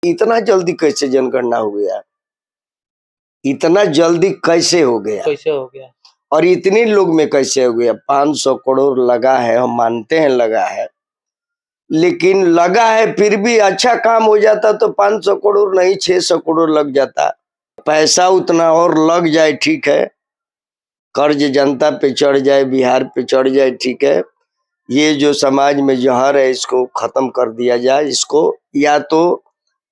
इतना जल्दी कैसे जनगणना हो गया? इतना जल्दी कैसे हो गया? कैसे हो गया? और इतने लोग में कैसे हो गया? 500 करोड़ लगा है, हम मानते हैं लगा है, लेकिन लगा है फिर भी अच्छा काम हो जाता तो 500 करोड़ नहीं 600 करोड़ लग जाता। पैसा उतना और लग जाए ठीक है, कर्ज जनता पे चढ़ जाए, बिहार पे चढ़ जाए ठीक है। ये जो समाज में जहर है इसको खत्म कर दिया जाए, इसको या तो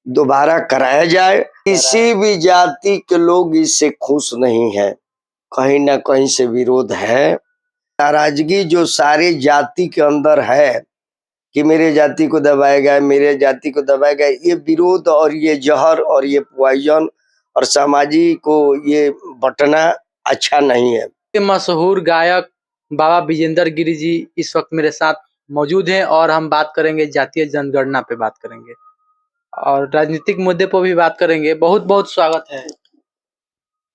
दोबारा कराया जाए। किसी भी जाति के लोग इससे खुश नहीं है, कहीं ना कहीं से विरोध है। नाराजगी जो सारे जाति के अंदर है कि मेरे जाति को दबाया गया, मेरे जाति को दबाया गया, ये विरोध और ये जहर और ये पॉइजन और सामाजिक को ये बंटना अच्छा नहीं है। मशहूर गायक बाबा विजेंद्र गिरी जी इस वक्त मेरे साथ मौजूद हैं और हम बात करेंगे जातीय जनगणना पे बात करेंगे और राजनीतिक मुद्दे पर भी बात करेंगे। बहुत बहुत स्वागत है।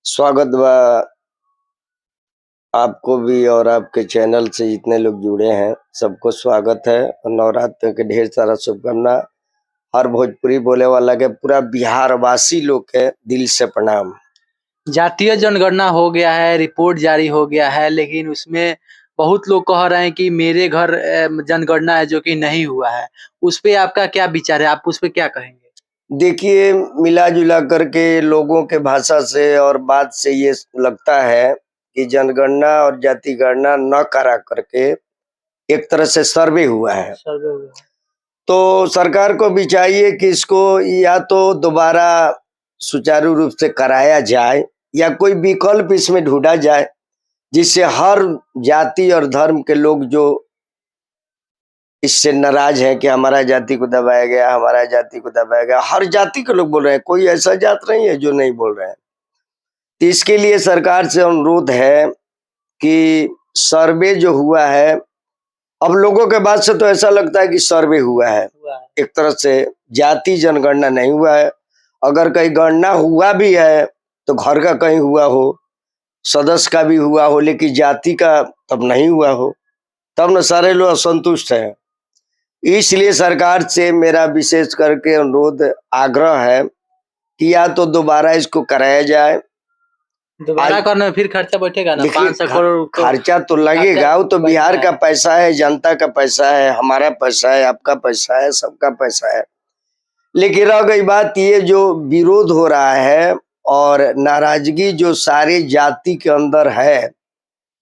स्वागत बा आपको भी और आपके चैनल से जितने लोग जुड़े हैं सबको स्वागत है। नवरात्र के ढेर सारा शुभकामना। हर भोजपुरी बोले वाला के पूरा बिहार वासी लोग के दिल से प्रणाम। जातीय जनगणना हो गया है, रिपोर्ट जारी हो गया है, लेकिन उसमें बहुत लोग कह रहे हैं कि मेरे घर जनगणना है जो कि नहीं हुआ है। उस पे आपका क्या विचार है? आप उस पे क्या कहेंगे? देखिए, मिला जुला करके लोगों के भाषा से और बात से ये लगता है कि जनगणना और जाति गणना न करा करके एक तरह से सर्वे हुआ है। सर्वे हुआ है। तो सरकार को भी चाहिए कि इसको या तो दोबारा सुचारू रूप से कराया जाए या कोई विकल्प इसमें ढूंढा जाए जिससे हर जाति और धर्म के लोग जो इससे नाराज है कि हमारा जाति को दबाया गया, हमारा जाति को दबाया गया, हर जाति के लोग बोल रहे हैं, कोई ऐसा जात नहीं है जो नहीं बोल रहे हैं। तो इसके लिए सरकार से अनुरोध है कि सर्वे जो हुआ है, अब लोगों के बात से तो ऐसा लगता है कि सर्वे हुआ है, एक तरह से जाति जनगणना नहीं हुआ है। अगर कहीं गणना हुआ भी है तो घर का कहीं हुआ हो, सदस्य का भी हुआ हो, लेकिन जाति का तब नहीं हुआ हो, तब न सारे लोग असंतुष्ट हैं। इसलिए सरकार से मेरा विशेष करके अनुरोध आग्रह है कि या तो दोबारा इसको कराया जाए। दोबारा करने में फिर खर्चा बैठेगा ना, 500 करोड़ खर्चा तो लगेगा, वो तो बिहार का पैसा है, जनता का पैसा है, हमारा पैसा है, आपका पैसा है, सबका पैसा है। लेकिन रह गई बात, ये जो विरोध हो रहा है और नाराजगी जो सारे जाति के अंदर है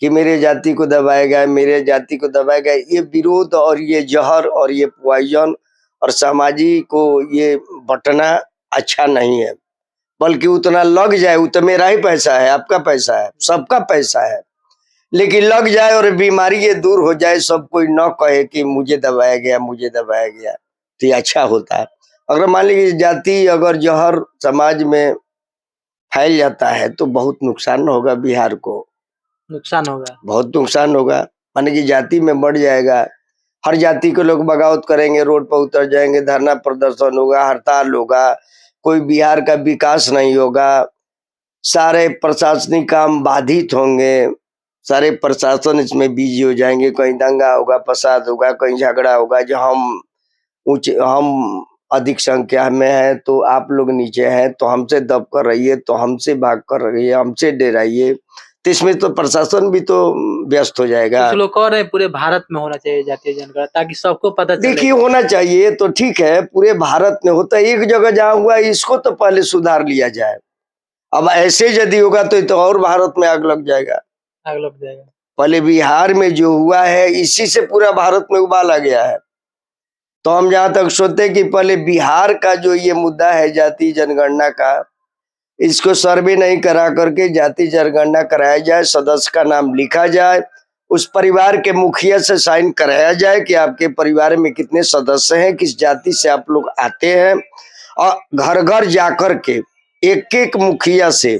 कि मेरे जाति को दबाया गया, मेरे जाति को दबाया गया, ये विरोध और ये जहर और ये पॉइजन और सामाजिक को ये बंटना अच्छा नहीं है। बल्कि उतना लग जाए, वो तो मेरा ही पैसा है, आपका पैसा है, सबका पैसा है, लेकिन लग जाए और बीमारी ये दूर हो जाए, सब कोई न कहे कि मुझे दबाया गया, मुझे दबाया गया, तो ये अच्छा होता है। अगर मान लीजिए जाति अगर जहर समाज में फैल जाता है तो बहुत नुकसान होगा, बिहार को नुकसान होगा, बहुत नुकसान होगा। माने कि जाति में बढ़ जाएगा, हर जाति के लोग बगावत करेंगे, रोड पर उतर जाएंगे, धरना प्रदर्शन होगा, हड़ताल होगा, कोई बिहार का विकास नहीं होगा, सारे प्रशासनिक काम बाधित होंगे, सारे प्रशासन इसमें बिजी हो जाएंगे, कहीं दंगा होगा, फसाद होगा, कहीं झगड़ा होगा, जो हम अधिक संख्या में है तो आप लोग नीचे हैं, तो हमसे दब कर रहिए, तो हमसे भाग कर रहिए, हमसे डराइए, तो इसमें तो प्रशासन भी तो व्यस्त हो जाएगा। कुछ लोग कह रहे हैं पूरे भारत में होना चाहिए जातीय जनगणना ताकि सबको पता चले। देखिए, होना चाहिए तो ठीक है, पूरे भारत में होता है, एक जगह जहाँ हुआ इसको तो पहले सुधार लिया जाए। अब ऐसे यदि होगा तो और भारत में आग लग जाएगा, आग लग जाएगा। पहले बिहार में जो हुआ है इसी से पूरा भारत में उबाल आ गया है। तो हम जहां तक सोचते कि पहले बिहार का जो ये मुद्दा है जाति जनगणना का, इसको सर्वे नहीं करा करके जाति जनगणना कराया जाए, सदस्य का नाम लिखा जाए, उस परिवार के मुखिया से साइन कराया जाए कि आपके परिवार में कितने सदस्य हैं, किस जाति से आप लोग आते हैं, और घर घर जाकर के एक एक मुखिया से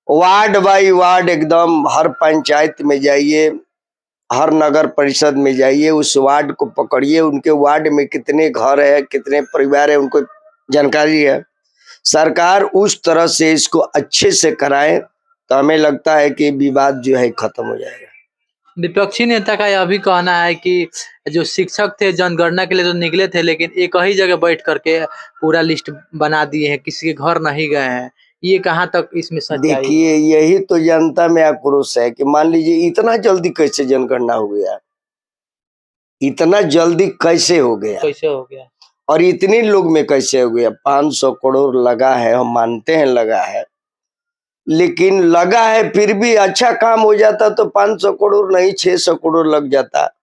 वार्ड बाई वार्ड एकदम हर पंचायत में जाइए, हर नगर परिषद में जाइए, उस वार्ड को पकड़िए, उनके वार्ड में कितने घर है, कितने परिवार है, उनको जानकारी है। सरकार उस तरह से इसको अच्छे से कराए तो हमें लगता है कि विवाद जो है खत्म हो जाएगा। विपक्षी नेता का यह भी कहना है कि जो शिक्षक थे जनगणना के लिए तो निकले थे, लेकिन एक ही जगह बैठ करके पूरा लिस्ट बना दिए हैं, किसी के घर नहीं गए हैं। ये कहाँ तक इसमें सच्चाई है? देखिए, यही तो जनता में आक्रोश है कि मान लीजिए इतना जल्दी कैसे जनगणना हो गया, इतना जल्दी कैसे हो गया, कैसे हो गया? और इतने लोग में कैसे हो गया। 500 करोड़ लगा है, हम मानते हैं लगा है, लेकिन लगा है फिर भी अच्छा काम हो जाता तो 500 करोड़ नहीं 600 करोड़ लग जाता,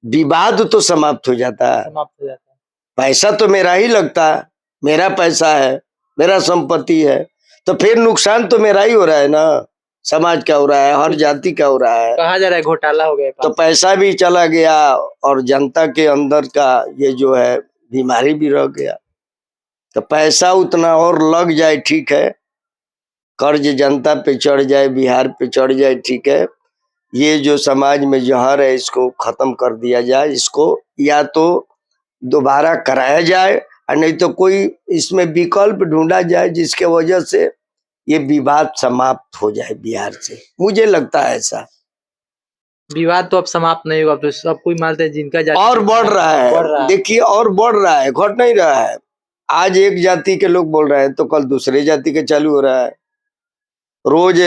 विवाद तो समाप्त हो जाता। समाप्त हो जाता है। पैसा तो मेरा ही लगता, मेरा पैसा है, मेरा संपत्ति है, तो फिर नुकसान तो मेरा ही हो रहा है ना। समाज का हो रहा है, हर जाति का हो रहा है, कहा जा रहा है घोटाला हो गया। तो पैसा भी चला गया और जनता के अंदर का ये जो है बीमारी भी रह गया। तो पैसा उतना और लग जाए ठीक है, कर्ज जनता पे चढ़ जाए, बिहार पे चढ़ जाए ठीक है, ये जो समाज में जहर है इसको खत्म कर दिया जाए, इसको या तो दोबारा कराया जाए और नहीं तो कोई इसमें विकल्प ढूंढा जाए जिसके वजह से ये विवाद समाप्त हो जाए बिहार से। मुझे लगता है ऐसा। विवाद तो अब समाप्त नहीं होगा, तो सब कोई मानते हैं जिनका जाति और बढ़ रहा है, देखिए और बढ़ रहा है, घट नहीं रहा है। आज एक जाति के लोग बोल रहे हैं तो कल दूसरे जाति के चालू हो रहा है। रोज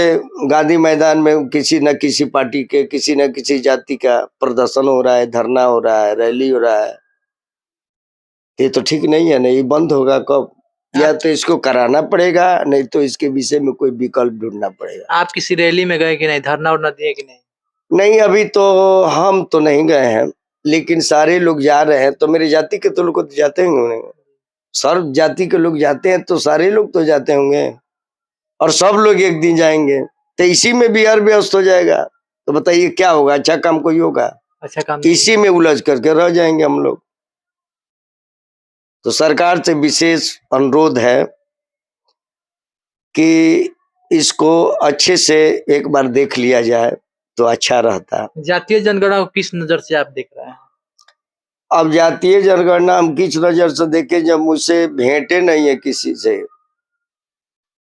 गांधी मैदान में किसी न किसी पार्टी के, किसी न किसी जाति का प्रदर्शन हो रहा है, धरना हो रहा है, रैली हो रहा है। ये तो ठीक नहीं है ना, ये बंद होगा कब? या तो इसको कराना पड़ेगा, नहीं तो इसके विषय में कोई विकल्प ढूंढना पड़ेगा। आप किसी रैली में गए कि नहीं, धरना उरना दिए कि नहीं? नहीं, अभी तो हम तो नहीं गए हैं, लेकिन सारे लोग जा रहे हैं, तो मेरी जाति के तो लोग तो जाते होंगे, सर्व जाति के लोग जाते हैं तो सारे लोग तो जाते होंगे, और सब लोग एक दिन जाएंगे, तो इसी में बिहार व्यस्त हो जाएगा। तो बताइए क्या होगा? अच्छा काम कोई होगा? अच्छा काम इसी में उलझ करके रह जाएंगे हम लोग। तो सरकार से विशेष अनुरोध है कि इसको अच्छे से एक बार देख लिया जाए तो अच्छा रहता। जातीय जनगणना को किस नजर से आप देख रहे हैं? अब जातीय जनगणना हम किस नजर से देखें, जब मुझसे भेंटे नहीं है किसी से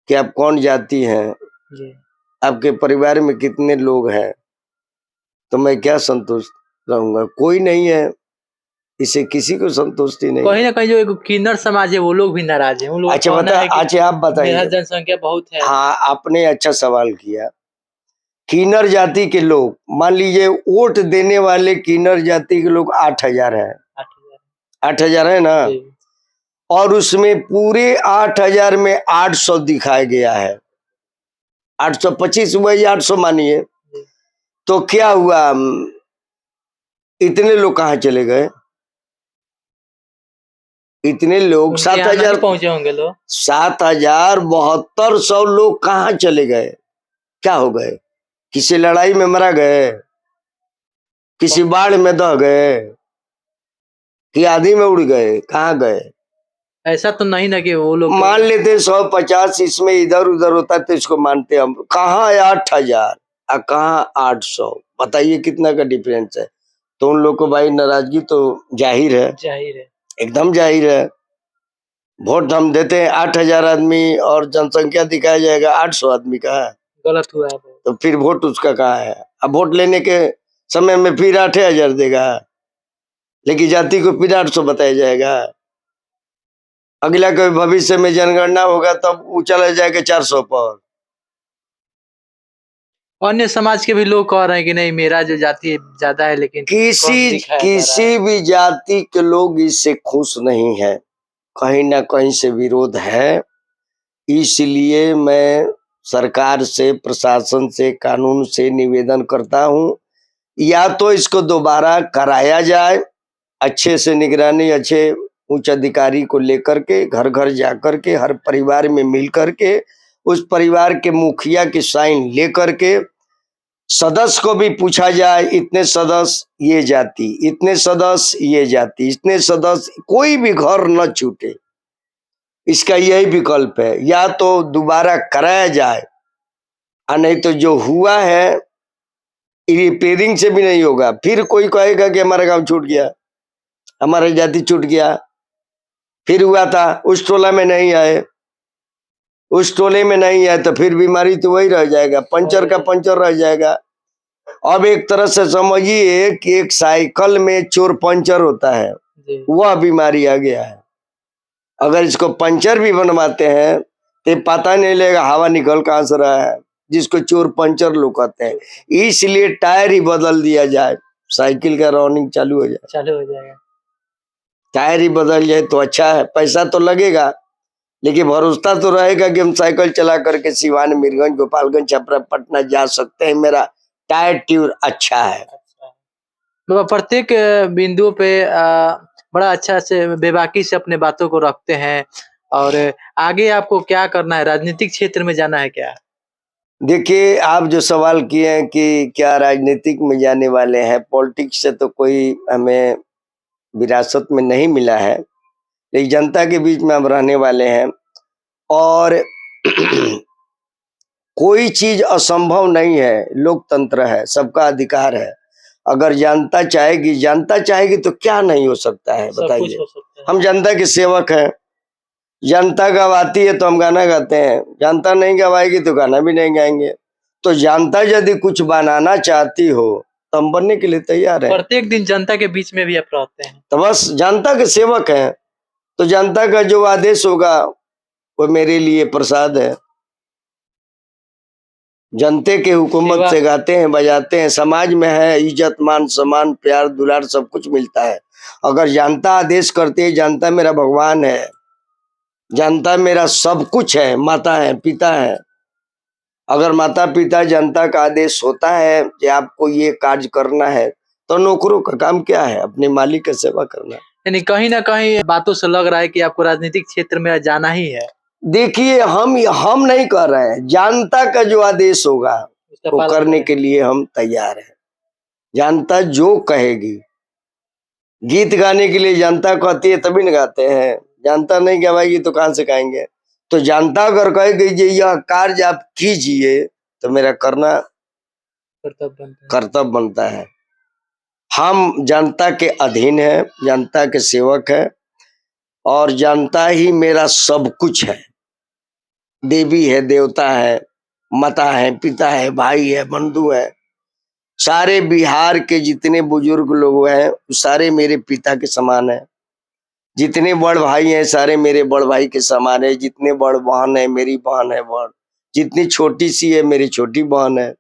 कि आप कौन जाति हैं, जी। आपके परिवार में कितने लोग हैं, तो मैं क्या संतुष्ट रहूंगा? कोई नहीं है, इसे किसी को संतुष्टि नहीं। कहीं ना कहीं जो एक किन्नर समाज है वो लोग भी नाराज हैं। उन लोगों अच्छा का कहना बता, है कि अच्छा आप मेरा बताइए। जनसंख्या बहुत है। हाँ, आपने अच्छा सवाल किया। किन्नर जाति के लोग, मान लीजिए वोट देने वाले किन्नर जाति के लोग 8000 है, 8000 है ना, जी। और उसमें पूरे 8000 में 800 दिखाया गया है, 825 हुआ या 800 मानिए, तो क्या हुआ? इतने लोग कहाँ चले गए? इतने लोग उनके यहाँ 7000 नहीं पहुंचे होंगे लोग। 7200 लोग कहाँ चले गए? क्या हो गए? किसी लड़ाई में मरा गए, किसी बाढ़ में दह गए, कि आधी में उड़ गए, कहाँ गए? ऐसा तो नहीं ना कि वो लोग मान लेते 150, इसमें इधर उधर होता तो इसको मानते हम। कहाँ 8000 और कहाँ 800? बताइए कितना का डिफरेंस है। तो उन लोग को भाई नाराजगी तो जाहिर है, जाहिर है, एकदम जाहिर है। वोट हम देते हैं 8000 आदमी और जनसंख्या दिखाया जाएगा 800 आदमी का, गलत हुआ है। तो फिर वोट उसका कहाँ है? अब वोट लेने के समय में फिर 8000 देगा, लेकिन जाति को फिर 800 बताया जाएगा। अगला कोई भविष्य में जनगणना होगा तब वो चला जाएगा 400 पर। अन्य समाज के भी लोग कह रहे हैं कि नहीं मेरा जो जाति ज्यादा है, लेकिन किसी भी जाति के लोग इससे खुश नहीं है, कहीं ना कहीं से विरोध है। इसलिए मैं सरकार से, प्रशासन से, कानून से निवेदन करता हूं, या तो इसको दोबारा कराया जाए, अच्छे से निगरानी, अच्छे उच्च अधिकारी को लेकर के, घर घर जाकर के, हर परिवार में मिल करके, उस परिवार के मुखिया की साइन लेकर के, सदस्य को भी पूछा जाए, इतने सदस्य ये जाति, इतने सदस्य ये जाति, इतने सदस्य, कोई भी घर न छूटे। इसका यही विकल्प है, या तो दोबारा कराया जाए और नहीं तो जो हुआ है रिपेयरिंग से भी नहीं होगा। फिर कोई कहेगा कि हमारा गांव छूट गया, हमारा जाति छूट गया, फिर हुआ था उस टोला में नहीं आए, उस टोले में नहीं आए, तो फिर बीमारी तो वही रह जाएगा, पंचर का पंचर रह जाएगा। अब एक तरह से समझिए कि एक साइकिल में चोर पंचर होता है, जी वह बीमारी आ गया है। अगर इसको पंचर भी बनवाते हैं तो पता नहीं लगेगा हवा निकल कहां से रहा है, जिसको चोर पंचर लोग कहते हैं। इसलिए टायर ही बदल दिया जाए, साइकिल का रनिंग चालू हो जाए, चालू हो जाएगा। टायर ही बदल जाए तो अच्छा है। पैसा तो लगेगा लेकिन भरोसा तो रहेगा कि हम साइकिल चला करके सिवान, मीरगंज, गोपालगंज, छपरा, पटना जा सकते हैं, मेरा टायर ट्यूर अच्छा है। तो प्रत्येक बिंदु पे बड़ा अच्छा से बेबाकी से अपने बातों को रखते हैं। और आगे आपको क्या करना है? राजनीतिक क्षेत्र में जाना है क्या? देखिए, आप जो सवाल किए हैं कि क्या राजनीतिक में जाने वाले हैं, पॉलिटिक्स से तो कोई हमें विरासत में नहीं मिला है, लेकिन जनता के बीच में हम रहने वाले हैं और कोई चीज असंभव नहीं है, लोकतंत्र है, सबका अधिकार है। अगर जनता चाहेगी तो क्या नहीं हो सकता है, सब कुछ बताइए। हो सकता है। हम जनता के सेवक हैं, जनता गवाती है तो हम गाना गाते हैं, जनता नहीं गवाएगी तो गाना भी नहीं गाएंगे। तो जनता यदि कुछ बनाना चाहती हो तो हम बनने के लिए तैयार हैं। प्रत्येक दिन जनता के बीच में भी आप रहते हैं। तो बस जनता के सेवक हैं, तो जनता का जो आदेश होगा वो मेरे लिए प्रसाद है। जनते के हुकूमत सेवा से गाते हैं, बजाते हैं, समाज में है इज्जत, मान सम्मान, प्यार दुलार सब कुछ मिलता है। अगर जनता आदेश करती है, जनता मेरा भगवान है, जनता मेरा सब कुछ है, माता है, पिता है। अगर माता पिता जनता का आदेश होता है कि आपको ये कार्य करना है, तो नौकरों का काम क्या है? अपने मालिक की सेवा करना। यानी कहीं न कहीं बातों से लग रहा है कि आपको राजनीतिक क्षेत्र में जाना ही है। देखिए, हम नहीं कर रहे हैं, जनता का जो आदेश होगा उसका वो पालन करने करें। के लिए हम तैयार हैं। जनता जो कहेगी, गीत गाने के लिए जनता कहती है तभी न गाते हैं, जनता नहीं गवाएगी तो कहां से गाएंगे। तो जनता अगर कहेगी कि यह कार्य आप कीजिए तो मेरा करना कर्तव्य बनता है। हम जनता के अधीन हैं, जनता के सेवक हैं और जनता ही मेरा सब कुछ है। देवी है, देवता है, माता है, पिता है, भाई है, बंधु है। सारे बिहार के जितने बुजुर्ग लोग हैं सारे मेरे पिता के समान है। जितने बड़ भाई हैं सारे मेरे बड़ भाई के समान है। जितने बड़ बहन है मेरी बहन है बड़, जितनी छोटी सी है मेरी छोटी बहन है।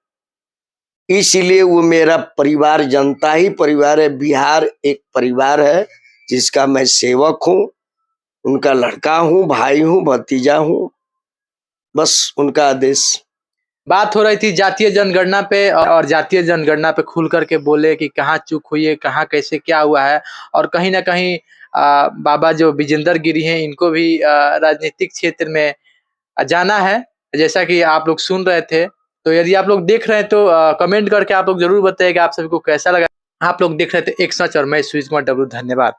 इसलिए वो मेरा परिवार, जनता ही परिवार है। बिहार एक परिवार है जिसका मैं सेवक हूँ, उनका लड़का हूँ, भाई हूँ, भतीजा हूँ, बस उनका आदेश। बात हो रही थी जातीय जनगणना पे और जातीय जनगणना पे खुल करके बोले कि कहाँ चूक हुई है, कहाँ कैसे क्या हुआ है। और कहीं न कहीं बाबा जो विजेंद्र गिरी हैं इनको भी राजनीतिक क्षेत्र में जाना है, जैसा कि आप लोग सुन रहे थे। तो यदि आप लोग देख रहे हैं तो कमेंट करके आप लोग ज़रूर बताइएगा आप सभी को कैसा लगा। आप लोग देख रहे थे एक सच और मैं सुजीत कुमार डब्लू, धन्यवाद।